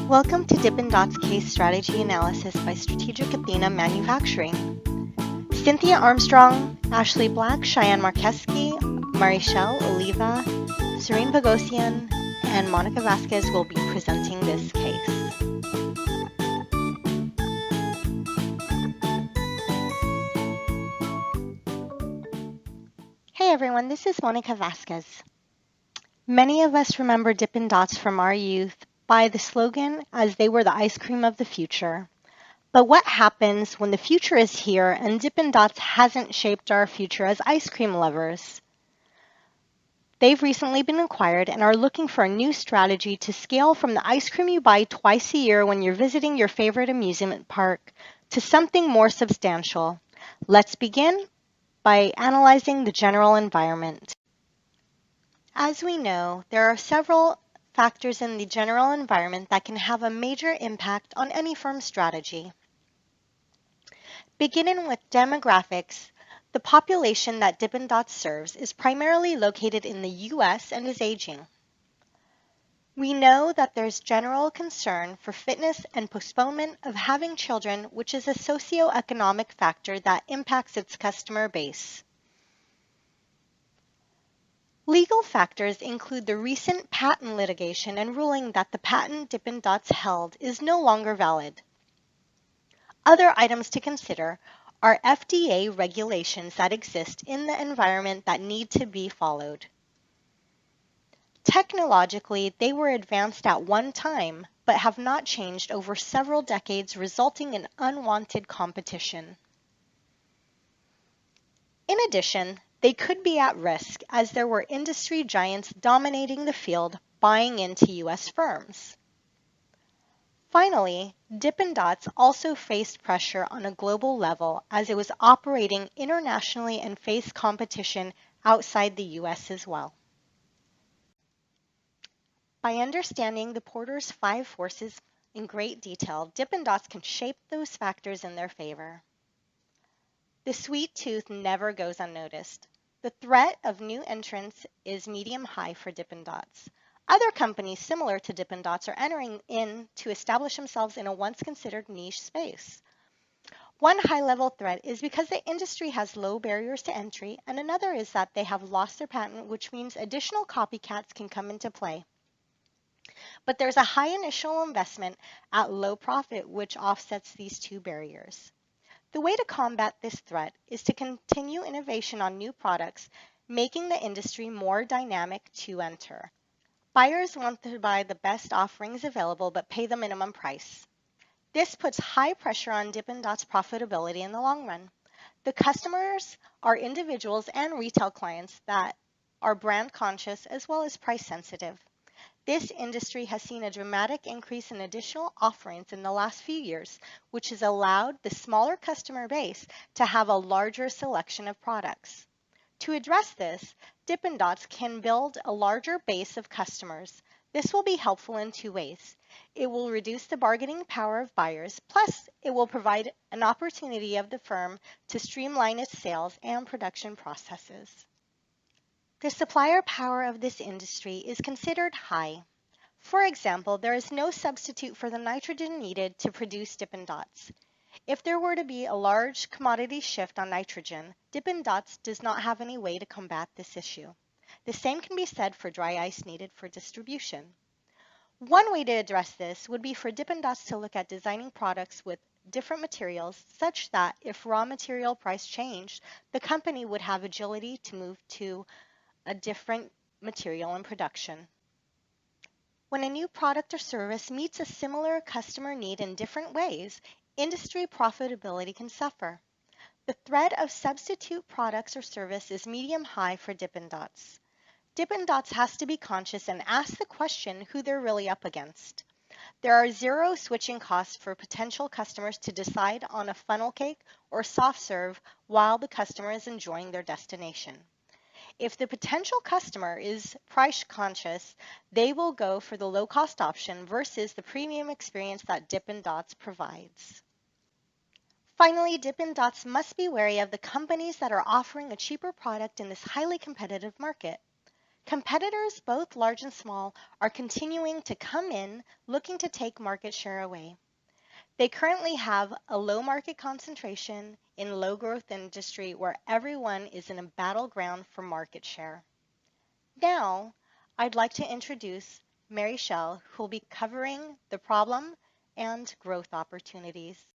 Welcome to Dippin' Dot's case strategy analysis by Strategic Athena Manufacturing. Cynthia Armstrong, Ashley Black, Cheyenne Marqueski, Marichelle Oliva, Serene Bogosian, and Monica Vasquez will be presenting this case. Hey everyone, this is Monica Vasquez. Many of us remember Dippin' Dots from our youth by the slogan as they were the ice cream of the future. But what happens when the future is here and Dippin' Dots hasn't shaped our future as ice cream lovers? They've recently been acquired and are looking for a new strategy to scale from the ice cream you buy twice a year when you're visiting your favorite amusement park to something more substantial. Let's begin by analyzing the general environment. As we know, there are several factors in the general environment that can have a major impact on any firm's strategy. Beginning with demographics, the population that Dippin' Dots serves is primarily located in the U.S. and is aging. We know that there's general concern for fitness and postponement of having children, which is a socioeconomic factor that impacts its customer base. Legal factors include the recent patent litigation and ruling that the patent Dippin' Dots held is no longer valid. Other items to consider are FDA regulations that exist in the environment that need to be followed. Technologically, they were advanced at one time, but have not changed over several decades, resulting in unwanted competition. In addition, they could be at risk as there were industry giants dominating the field, buying into U.S. firms. Finally, Dippin' Dots also faced pressure on a global level as it was operating internationally and faced competition outside the U.S. as well. By understanding the Porter's 5 forces in great detail, Dippin' Dots can shape those factors in their favor. The sweet tooth never goes unnoticed. The threat of new entrants is medium-high for Dippin' Dots. Other companies similar to Dippin' Dots are entering in to establish themselves in a once considered niche space. One high-level threat is because the industry has low barriers to entry, and another is that they have lost their patent, which means additional copycats can come into play. But there's a high initial investment at low profit, which offsets these two barriers. The way to combat this threat is to continue innovation on new products, making the industry more dynamic to enter. Buyers want to buy the best offerings available but pay the minimum price. This puts high pressure on Dippin' Dots' profitability in the long run. The customers are individuals and retail clients that are brand conscious as well as price sensitive. This industry has seen a dramatic increase in additional offerings in the last few years, which has allowed the smaller customer base to have a larger selection of products. To address this, Dippin' Dots can build a larger base of customers. This will be helpful in two ways. It will reduce the bargaining power of buyers, plus it will provide an opportunity of the firm to streamline its sales and production processes. The supplier power of this industry is considered high. For example, there is no substitute for the nitrogen needed to produce Dippin' Dots. If there were to be a large commodity shift on nitrogen, Dippin' Dots does not have any way to combat this issue. The same can be said for dry ice needed for distribution. One way to address this would be for Dippin' Dots to look at designing products with different materials such that if raw material price changed, the company would have agility to move to a different material in production. When a new product or service meets a similar customer need in different ways, industry profitability can suffer. The threat of substitute products or service is medium-high for Dippin' Dots. Dippin' Dots has to be conscious and ask the question who they're really up against. There are zero switching costs for potential customers to decide on a funnel cake or soft serve while the customer is enjoying their destination. If the potential customer is price conscious, they will go for the low-cost option versus the premium experience that Dippin' Dots provides. Finally, Dippin' Dots must be wary of the companies that are offering a cheaper product in this highly competitive market. Competitors, both large and small, are continuing to come in looking to take market share away. They currently have a low market concentration in low growth industry where everyone is in a battleground for market share. Now, I'd like to introduce Mary Shell, who will be covering the problem and growth opportunities.